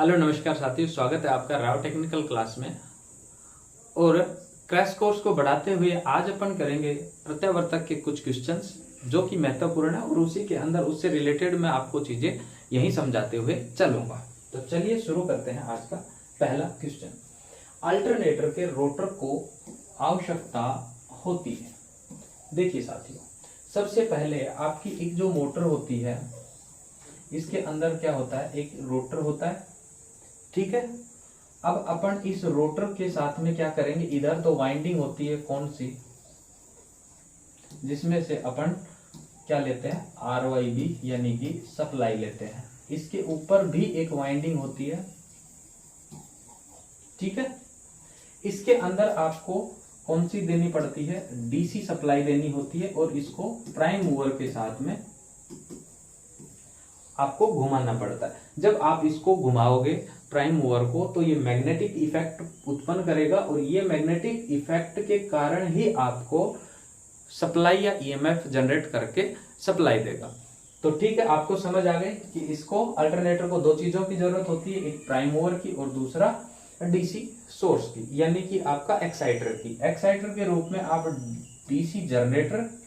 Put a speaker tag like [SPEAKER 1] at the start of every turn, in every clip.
[SPEAKER 1] Hello नमस्कार साथियों, स्वागत है आपका राव टेक्निकल क्लास में। और क्रैश कोर्स को बढ़ाते हुए आज अपन करेंगे प्रत्यावर्तक के कुछ क्वेश्चंस जो कि महत्वपूर्ण है और उसी के अंदर उससे रिलेटेड मैं आपको चीजें यही समझाते हुए चलूंगा। तो चलिए शुरू करते हैं आज का पहला क्वेश्चन। अल्टरनेटर के रोटर को आवश्यकता होती है। देखिए साथियों, सबसे पहले आपकी एक जो मोटर होती है इसके अंदर क्या होता है, एक रोटर होता है, ठीक है। अब अपन इस रोटर के साथ में क्या करेंगे, इधर तो वाइंडिंग होती है कौन सी, जिसमें से अपन क्या लेते हैं, RYB यानी कि सप्लाई लेते हैं। इसके ऊपर भी एक वाइंडिंग होती है, ठीक है। इसके अंदर आपको कौन सी देनी पड़ती है, DC सप्लाई देनी होती है और इसको प्राइम मूवर के साथ में आपको घुमाना पड़ता है। जब आप इसको घुमाओगे प्राइम मूवर को तो ये मैग्नेटिक इफेक्ट उत्पन्न करेगा और ये मैग्नेटिक इफेक्ट के कारण ही आपको सप्लाई या EMF जनरेट करके सप्लाई देगा। तो ठीक है, आपको समझ आ गई कि इसको अल्टरनेटर को दो चीजों की जरूरत होती है, एक प्राइम मूवर की और दूसरा DC सोर्स की, यानी कि आपका एक्साइटर की। एक्साइटर के रूप में आप DC जनरेटर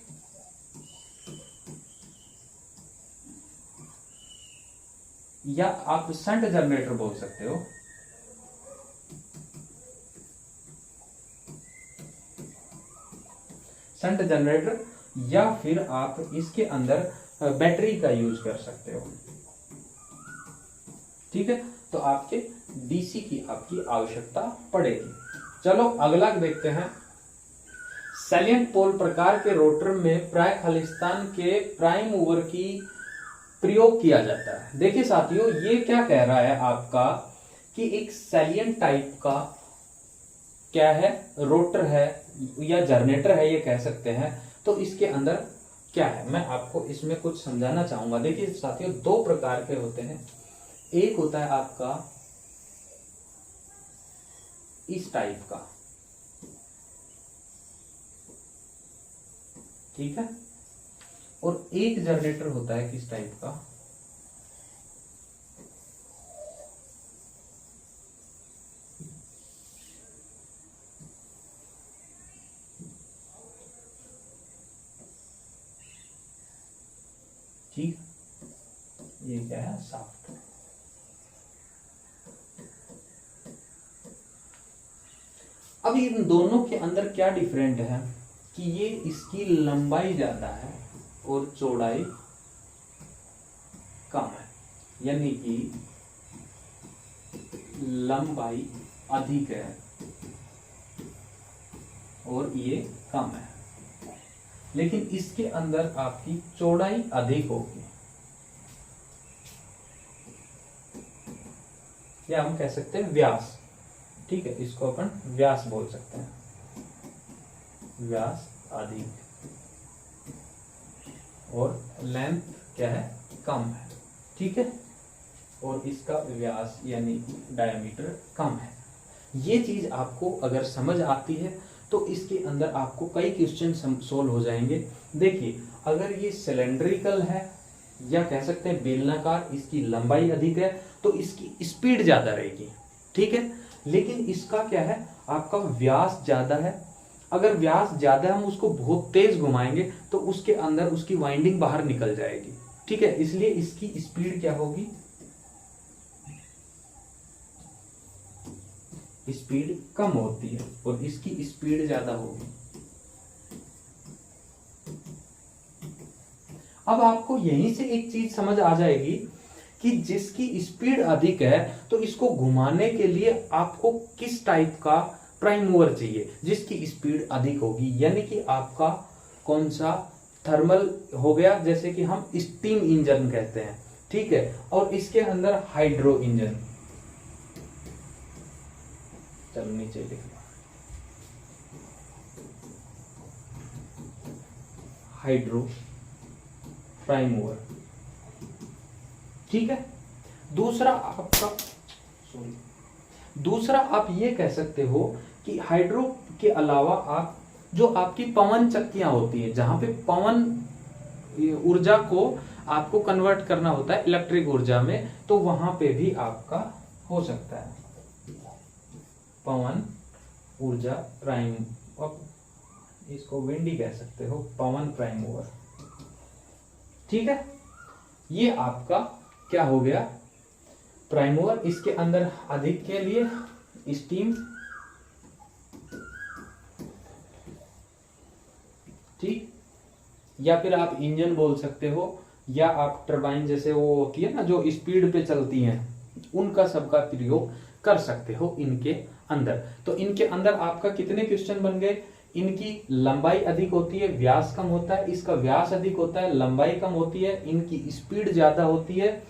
[SPEAKER 1] या आप शंट जनरेटर बोल सकते हो। शंट जनरेटर या फिर आप इसके अंदर बैटरी का यूज कर सकते हो, ठीक है। तो आपके DC की आपकी आवश्यकता पड़ेगी। चलो अगला देखते हैं। सैलिएंट पोल प्रकार के रोटर में प्राय खालिस्तान के प्राइम मूवर की प्रयोग किया जाता है। देखिए साथियों, ये क्या कह रहा है आपका कि एक सैलिएंट टाइप का क्या है, रोटर है या जनरेटर है ये कह सकते हैं। तो इसके अंदर क्या है, मैं आपको इसमें कुछ समझाना चाहूंगा। देखिए साथियों, दो प्रकार के होते हैं। एक होता है आपका इस टाइप का, ठीक है, और एक जनरेटर होता है किस टाइप का, ठीक, ये क्या है, शाफ्ट। अब इन दोनों के अंदर क्या डिफरेंट है कि ये इसकी लंबाई ज्यादा है और चौड़ाई कम है, यानी कि लंबाई अधिक है और ये कम है, लेकिन इसके अंदर आपकी चौड़ाई अधिक होगी, या हम कह सकते हैं व्यास, ठीक है। इसको अपन व्यास बोल सकते हैं, व्यास अधिक और लेंथ क्या है, कम है, ठीक है। और इसका व्यास यानी डायमीटर कम है। ये चीज आपको अगर समझ आती है तो इसके अंदर आपको कई क्वेश्चन सोल्व हो जाएंगे। देखिए, अगर ये सिलेंड्रिकल है या कह सकते हैं बेलनाकार, इसकी लंबाई अधिक है तो इसकी स्पीड ज्यादा रहेगी, ठीक है। लेकिन इसका क्या है, आपका व्यास ज्यादा है। अगर व्यास ज्यादा है, हम उसको बहुत तेज घुमाएंगे तो उसके अंदर उसकी वाइंडिंग बाहर निकल जाएगी, ठीक है। इसलिए इसकी स्पीड क्या होगी, स्पीड कम होती है और इसकी स्पीड ज्यादा होगी। अब आपको यहीं से एक चीज समझ आ जाएगी कि जिसकी स्पीड अधिक है तो इसको घुमाने के लिए आपको किस टाइप का प्राइम मूवर चाहिए जिसकी स्पीड अधिक होगी, यानी कि आपका कौन सा, थर्मल हो गया, जैसे कि हम स्टीम इंजन कहते हैं, ठीक है। और इसके अंदर हाइड्रो इंजन, चलो नीचे लिखना, हाइड्रो प्राइम मूवर, ठीक है। दूसरा आप ये कह सकते हो कि हाइड्रो के अलावा आप जो आपकी पवन चक्कियां होती है, जहां पे पवन ऊर्जा को आपको कन्वर्ट करना होता है इलेक्ट्रिक ऊर्जा में, तो वहां पे भी आपका हो सकता है, पवन ऊर्जा प्राइम, इसको विंडी कह सकते हो, पवन प्राइम मूवर। ठीक है, ये आपका क्या हो गया, प्राइम मूवर। इसके अंदर अधिक के लिए स्टीम, ठीक, या फिर आप इंजन बोल सकते हो, या आप टरबाइन जैसे वो होती है ना जो स्पीड पे चलती हैं, उनका सबका प्रयोग कर सकते हो इनके अंदर। तो इनके अंदर आपका कितने क्वेश्चन बन गए, इनकी लंबाई अधिक होती है, व्यास कम होता है, इसका व्यास अधिक होता है, लंबाई कम होती है, इनकी स्पीड ज्यादा होती है,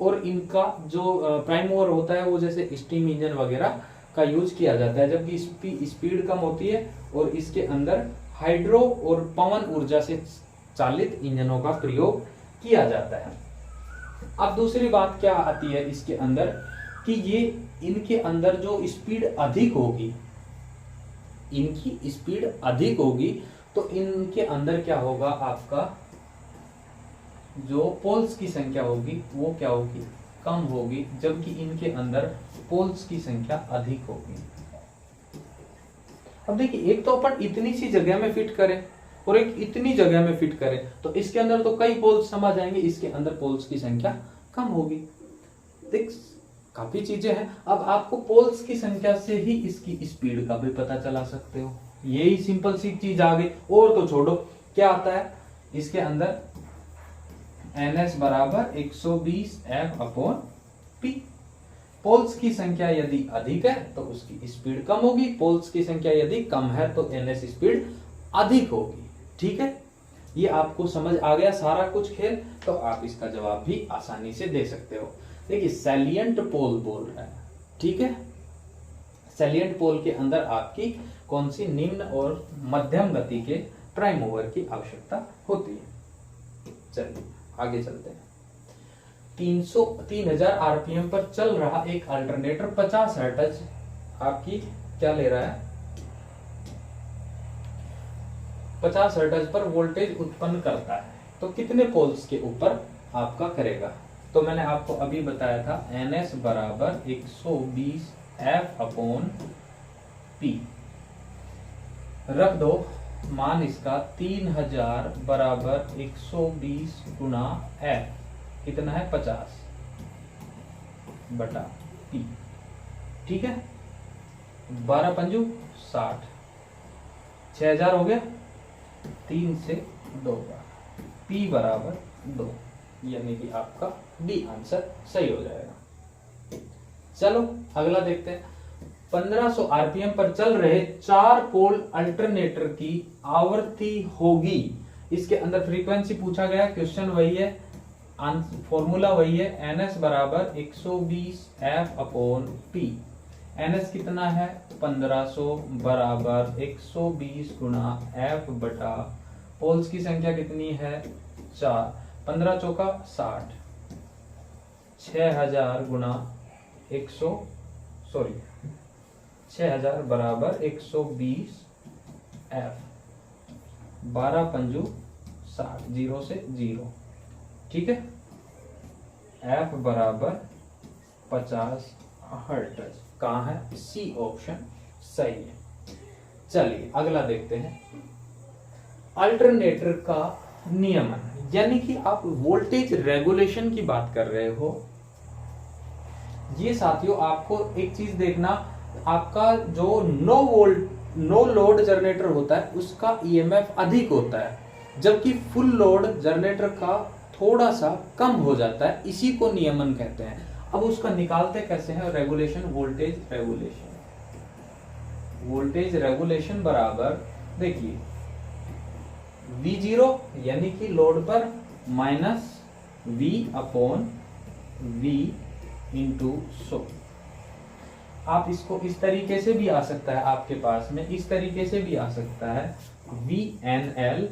[SPEAKER 1] और इनका जो प्राइम मूवर होता है वो जैसे स्टीम इंजन वगैरह का यूज किया जाता है, जबकि स्पीड कम होती है, और इसके अंदर हाइड्रो और पवन ऊर्जा से चालित इंजनों का प्रयोग किया जाता है। अब दूसरी बात क्या आती है इसके अंदर, कि ये इनके अंदर जो स्पीड अधिक होगी, इनकी स्पीड अधिक होगी, तो इनके अंदर क्या होगा, आपका जो पोल्स की संख्या होगी वो क्या होगी, कम होगी, जबकि इनके अंदर पोल्स की संख्या अधिक होगी। अब देखिए, एक तो अपन इतनी सी जगह में फिट करें और एक इतनी जगह में फिट करें, तो इसके अंदर तो कई पोल्स समा जाएंगे, इसके अंदर पोल्स की संख्या कम होगी। देख, काफी चीजें हैं। अब आपको पोल्स की संख्या से ही इसकी स्पीड का भी पता चला सकते हो, यही सिंपल सी चीज आ गई। और तो छोड़ो, क्या आता है इसके अंदर, NS बराबर 120 F/P। पोल्स की संख्या यदि अधिक है तो उसकी स्पीड कम होगी, पोल्स की संख्या यदि कम है तो NS स्पीड अधिक होगी। ठीक है, ये आपको समझ आ गया सारा कुछ खेल, तो आप इसका जवाब भी आसानी से दे सकते हो। देखिए, सैलिएंट पोल बोल रहा है, ठीक है, सैलिएंट पोल के अंदर आपकी कौन सी निम्न और मध्यम गति के प्राइम मूवर की आवश्यकता होती है। चलिए आगे चलते हैं। 3000 आरपीएम पर चल रहा एक अल्टरनेटर 50 हर्ट्ज आपकी क्या ले रहा है, 50 हर्ट्ज पर वोल्टेज उत्पन्न करता है, तो कितने पोल्स के ऊपर आपका करेगा। तो मैंने आपको अभी बताया था NS बराबर 120 F/P। रख दो मान इसका 3000 बराबर 120 गुना F, कितना है 50 बटा P। ठीक है, 12 पंजू 60, 6000 हो गया, 3 से 2 बार, P बराबर 2, यानी कि आपका डी आंसर सही हो जाएगा। चलो अगला देखते हैं। 1500 आरपीएम पर चल रहे 4 पोल अल्टरनेटर की आवृत्ति होगी, इसके अंदर फ्रीक्वेंसी पूछा गया, क्वेश्चन वही है, फॉर्मूला वही है, NS बराबर 120 F/P। NS कितना है 1500 बराबर 120 गुना F बटा पोल्स की संख्या कितनी है 4, 15 चौका 60, 6000 गुना 6000 बराबर 120 F, 12 पंजू 60, 0 से 0। ठीक है, F बराबर 50 हर्ट्ज, कहाँ है, सी ऑप्शन सही है। चलिए अगला देखते हैं। अल्टरनेटर का नियमन, यानी कि आप वोल्टेज रेगुलेशन की बात कर रहे हो। ये साथियों आपको एक चीज देखना, आपका जो नो लोड जनरेटर होता है उसका EMF अधिक होता है, जबकि फुल लोड जनरेटर का थोड़ा सा कम हो जाता है, इसी को नियमन कहते हैं। अब उसका निकालते कैसे हैं, रेगुलेशन, वोल्टेज रेगुलेशन बराबर, देखिए V0 यानी कि लोड पर माइनस V/V इंटू 100। आप इसको इस तरीके से भी आ सकता है, आपके पास में इस तरीके से भी आ सकता है, VNL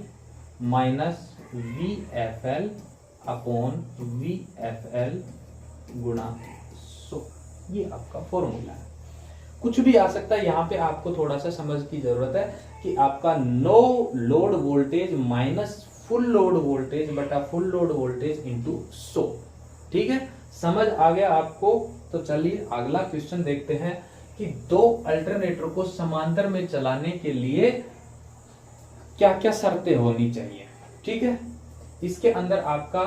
[SPEAKER 1] minus VFL upon VFL गुणा 100, ये आपका फॉर्मूला है। कुछ भी आ सकता है, यहाँ पे आपको थोड़ा सा समझ की जरूरत है कि आपका no load voltage minus full load voltage बटा फुल लोड वोल्टेज इंटू 100। ठीक है, समझ आ गया आपको? तो चलिए अगला क्वेश्चन देखते हैं कि दो अल्टरनेटर को समांतर में चलाने के लिए क्या क्या शर्तें होनी चाहिए। ठीक है, इसके अंदर आपका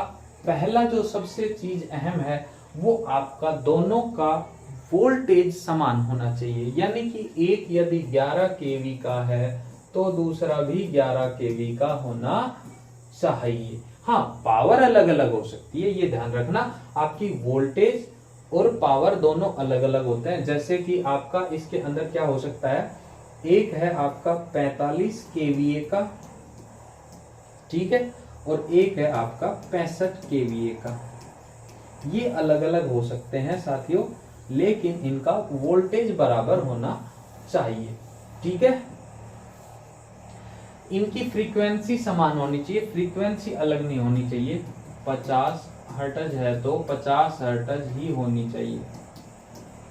[SPEAKER 1] पहला जो सबसे चीज अहम है वो आपका दोनों का वोल्टेज समान होना चाहिए, यानी कि एक यदि 11 केवी का है तो दूसरा भी 11 केवी का होना चाहिए। हाँ, पावर अलग अलग हो सकती है, ये ध्यान रखना। आपकी वोल्टेज और पावर दोनों अलग अलग होते हैं। जैसे कि आपका इसके अंदर क्या हो सकता है, एक है आपका 45 केवीए का, ठीक है, और एक है आपका 65 केवीए का। ये अलग अलग हो सकते हैं साथियों, लेकिन इनका वोल्टेज बराबर होना चाहिए। ठीक है, इनकी फ्रीक्वेंसी समान होनी चाहिए, फ्रीक्वेंसी अलग नहीं होनी चाहिए। 50 हर्ट्ज है तो 50 हर्ट्ज ही होनी चाहिए।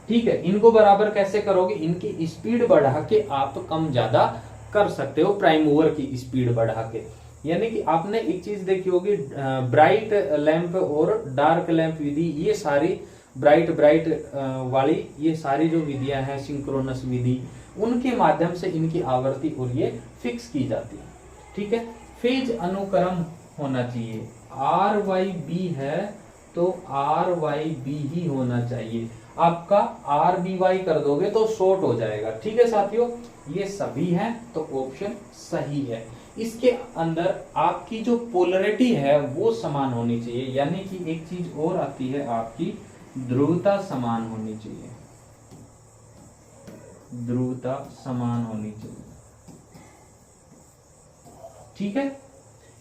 [SPEAKER 1] ठीक है, इनको बराबर कैसे करोगे, इनकी स्पीड बढ़ा के आप कम ज्यादा कर सकते हो, प्राइम मूवर की स्पीड बढ़ा के। यानी कि आपने एक चीज देखी होगी, ब्राइट लैंप और डार्क लैंप विधि, ये सारी ब्राइट वाली ये सारी जो विधियां हैं, सिंक्रोनस विधि, उनके माध्यम से इनकी आवृत्ति और ये फिक्स की जाती है। ठीक है, फेज अनुक्रम होना चाहिए। आर वाई बी है तो आर वाई बी ही होना चाहिए। आपका आर बी वाई कर दोगे तो शॉर्ट हो जाएगा। ठीक है साथियों, ये सभी हैं तो ऑप्शन सही है। इसके अंदर आपकी जो पोलरिटी है वो समान होनी चाहिए, यानी कि एक चीज और आती है, आपकी ध्रुवता समान होनी चाहिए, ध्रुवता समान होनी चाहिए। ठीक है,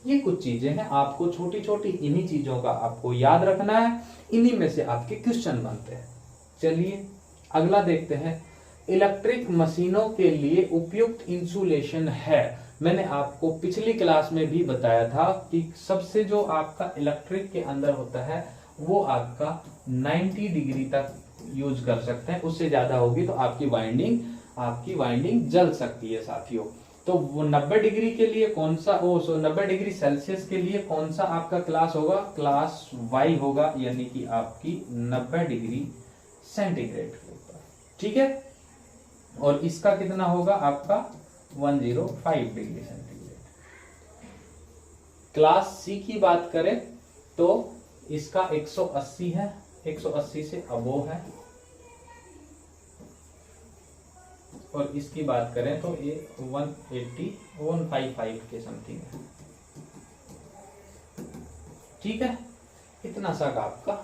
[SPEAKER 1] ये कुछ चीजें हैं, आपको छोटी छोटी इन्हीं चीजों का आपको याद रखना है, इन्हीं में से आपके क्वेश्चन बनते हैं। चलिए अगला देखते हैं, इलेक्ट्रिक मशीनों के लिए उपयुक्त इंसुलेशन है। मैंने आपको पिछली क्लास में भी बताया था कि सबसे जो आपका इलेक्ट्रिक के अंदर होता है वो आपका 90 डिग्री तक यूज कर सकते हैं, उससे ज्यादा होगी तो आपकी वाइंडिंग जल सकती है साथियों। तो वो 90 डिग्री के लिए कौन सा, 90 डिग्री सेल्सियस के लिए कौन सा आपका क्लास होगा, क्लास वाई होगा, यानी कि आपकी 90 डिग्री सेंटीग्रेड के ऊपर। ठीक है, और इसका कितना होगा आपका 105 डिग्री सेंटीग्रेड। क्लास सी की बात करें तो इसका 180 है, 180 से अबोव है, और इसकी बात करें तो ये 155 के समथिंग है। ठीक है, इतना सा आपका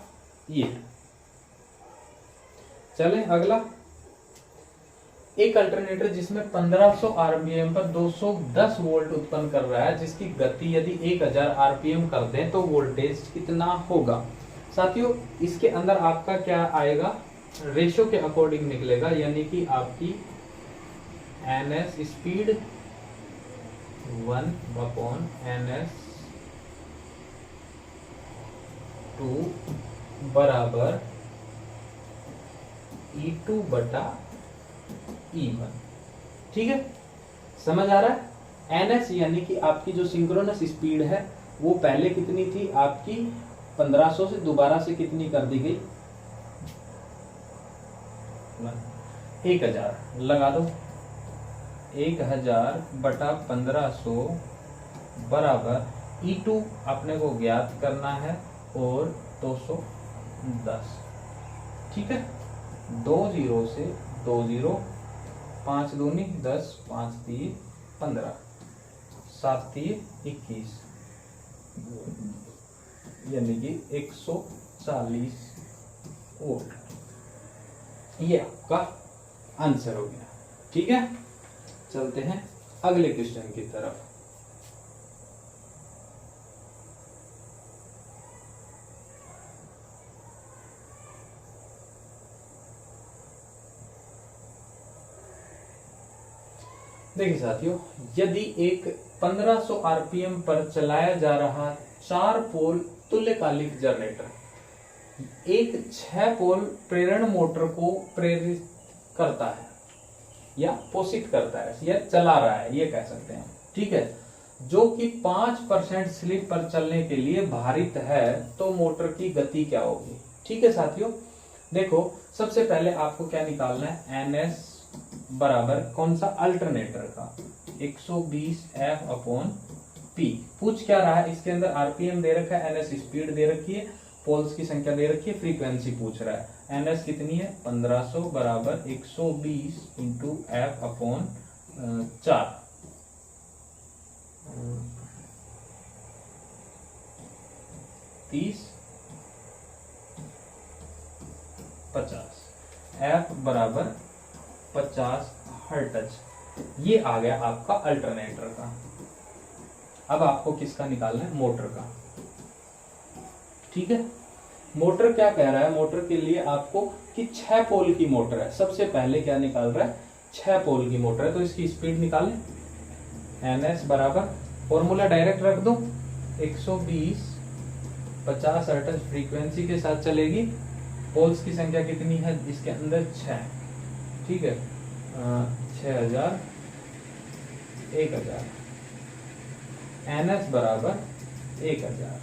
[SPEAKER 1] ये है। चलें अगला, एक अल्टरनेटर जिसमें 1500 आरपीएम पर 210 वोल्ट उत्पन्न कर रहा है, जिसकी गति यदि 1000 आरपीएम कर दें तो वोल्टेज कितना होगा। साथियों इसके अंदर आपका क्या आएगा, रेशो के अकॉर्डिंग निकलेगा, यानी कि आपकी ns स्पीड 1/ns 2 बराबर E2 बटा E1। ठीक है, समझ आ रहा है। ns यानी कि आपकी जो सिंक्रोनस स्पीड है वो पहले कितनी थी आपकी 1500 से दोबारा से कितनी कर दी गई, 1000 लगा दो, 1000 बटा 1500 बराबर E2 अपने को ज्ञात करना है और 210। ठीक है, 2 0 से 2 0, 5 दूनी 10, 5 3 15, 7 3 21, यानी कि 140 वोल्ट। ये आपका आंसर हो गया। ठीक है, चलते हैं अगले क्वेश्चन की तरफ। देखिए साथियों, यदि एक 1500 आरपीएम पर चलाया जा रहा 4 पोल तुल्यकालिक जनरेटर एक 6 पोल प्रेरण मोटर को प्रेरित करता है या पोषित करता है या चला रहा है, ये कह सकते हैं। ठीक है, जो कि 5% स्लिप पर चलने के लिए भारित है, तो मोटर की गति क्या होगी। ठीक है साथियों, देखो सबसे पहले आपको क्या निकालना है, NS बराबर कौन सा, अल्टरनेटर का 120F/P। पूछ क्या रहा है, इसके अंदर RPM दे रखा है, NS स्पीड दे रखी है, पोल्स की संख्या दे रखी है, फ्रीक्वेंसी पूछ रहा है। NS कितनी है 1500 बराबर 120 इंटू F/4 30 50 F बराबर 50 हर्ट्ज। ये आ गया आपका अल्टरनेटर का। अब आपको किसका निकालना है, मोटर का। ठीक है, मोटर क्या कह रहा है, मोटर के लिए आपको कि 6 पोल की मोटर है। सबसे पहले क्या निकाल रहा है, 6 पोल की मोटर है, तो इसकी स्पीड निकालें। NS बराबर फॉर्मूला डायरेक्ट रख दो, 120 50 हर्ट्ज फ्रीक्वेंसी के साथ चलेगी। पोल्स की संख्या कितनी है इसके अंदर, 6। ठीक है, 6000 1000, NS बराबर 1000।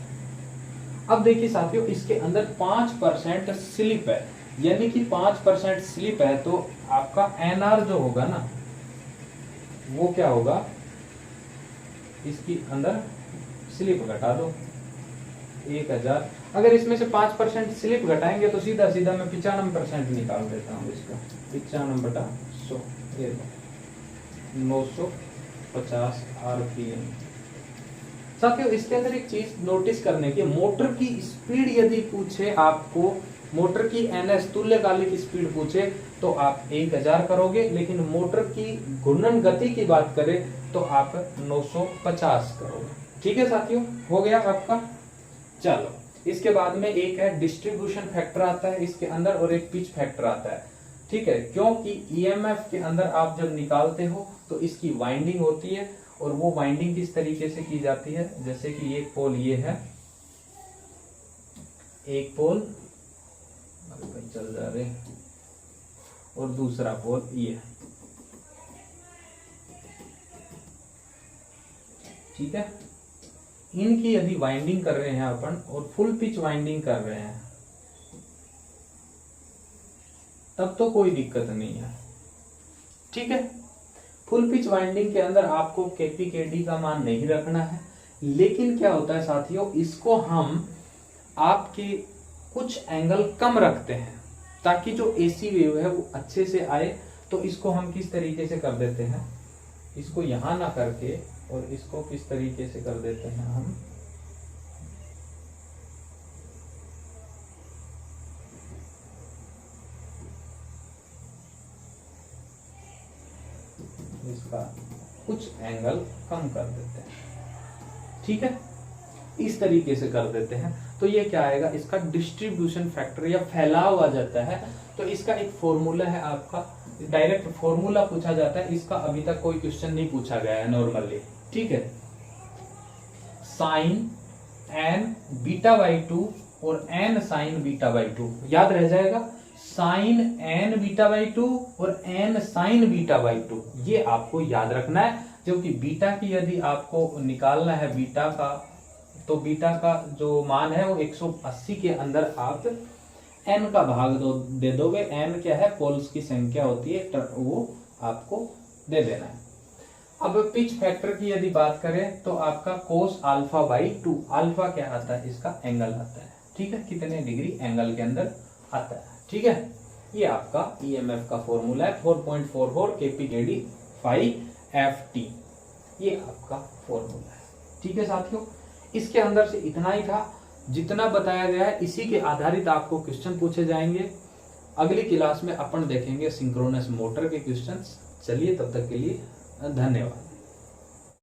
[SPEAKER 1] अब देखिए साथियों, इसके अंदर 5% स्लिप है, यानी कि 5% स्लिप है, तो आपका NR जो होगा ना वो क्या होगा, इसकी अंदर स्लिप घटा दो 1000। अगर इसमें से 5% स्लिप घटाएंगे तो सीधा सीधा मैं 95% निकाल देता हूँ इसका, 95/100 950 RPM। साथियों इसके अंदर एक चीज नोटिस करने की, मोटर की स्पीड यदि पूछे आपको, मोटर की NS तुल्यकालिक स्पीड पूछे तो आप 1000 करोगे, लेकिन मोटर की घूर्णन गति की बात करें तो आप 950 करोगे। ठीक है साथियों, हो गया आपका। चलो इसके बाद में एक है डिस्ट्रीब्यूशन फैक्टर आता है इसके अंदर, और एक पिच फैक्टर आता है। ठीक है, क्योंकि EMF के अंदर आप जब निकालते हो तो इसकी वाइंडिंग होती है, और वो वाइंडिंग किस तरीके से की जाती है, जैसे कि एक पोल ये है, एक पोल चल जा रहे, और दूसरा पोल ये। ठीक है, इनकी यदि वाइंडिंग कर रहे हैं अपन और फुल पिच वाइंडिंग कर रहे हैं तब तो कोई दिक्कत नहीं है। ठीक है, फुल पिच वाइंडिंग के अंदर आपको KP KD का मान नहीं रखना है, लेकिन क्या होता है साथियों, इसको हम आपके कुछ एंगल कम रखते हैं ताकि जो AC वेव है वो अच्छे से आए। तो इसको हम किस तरीके से कर देते हैं, इसको यहां ना करके और इसको किस तरीके से कर देते हैं हम, इसका कुछ एंगल कम कर देते हैं। ठीक है, इस तरीके से कर देते हैं, तो ये क्या आएगा, इसका डिस्ट्रीब्यूशन फैक्टर या फैलाव आ जाता है। तो इसका एक फॉर्मूला है आपका, डायरेक्ट फॉर्मूला पूछा जाता है, इसका अभी तक कोई क्वेश्चन नहीं पूछा गया है नॉर्मली। ठीक है, साइन n β/2 और n साइन β/2 याद रह जाएगा, साइन n β/2 और n साइन β/2, ये आपको याद रखना है। जो कि बीटा की यदि आपको निकालना है बीटा का, तो बीटा का जो मान है वो 180 के अंदर आप n का भाग दे दोगे। n क्या है, पोल्स की संख्या होती है, वो आपको दे देना है। अब पिच फैक्टर की यदि बात करें तो आपका cos α/2, अल्फा क्या आता है, इसका एंगल आता है। ठीक है, कितने डिग्री एंगल के अंदर आता है। ठीक है, ये आपका EMF का फॉर्मूला है, 4.44 KP KD phi FT, ये आपका फॉर्मूला है। ठीक है साथियों, इसके अंदर से इतना ही था जितना बताया गया है, इसी के आधारित आपको क्वेश्चन पूछे जाएंगे। अगली क्लास में अपन देखेंगे सिंक्रोनस मोटर के क्वेश्चंस। चलिए तब तक के लिए धन्यवाद।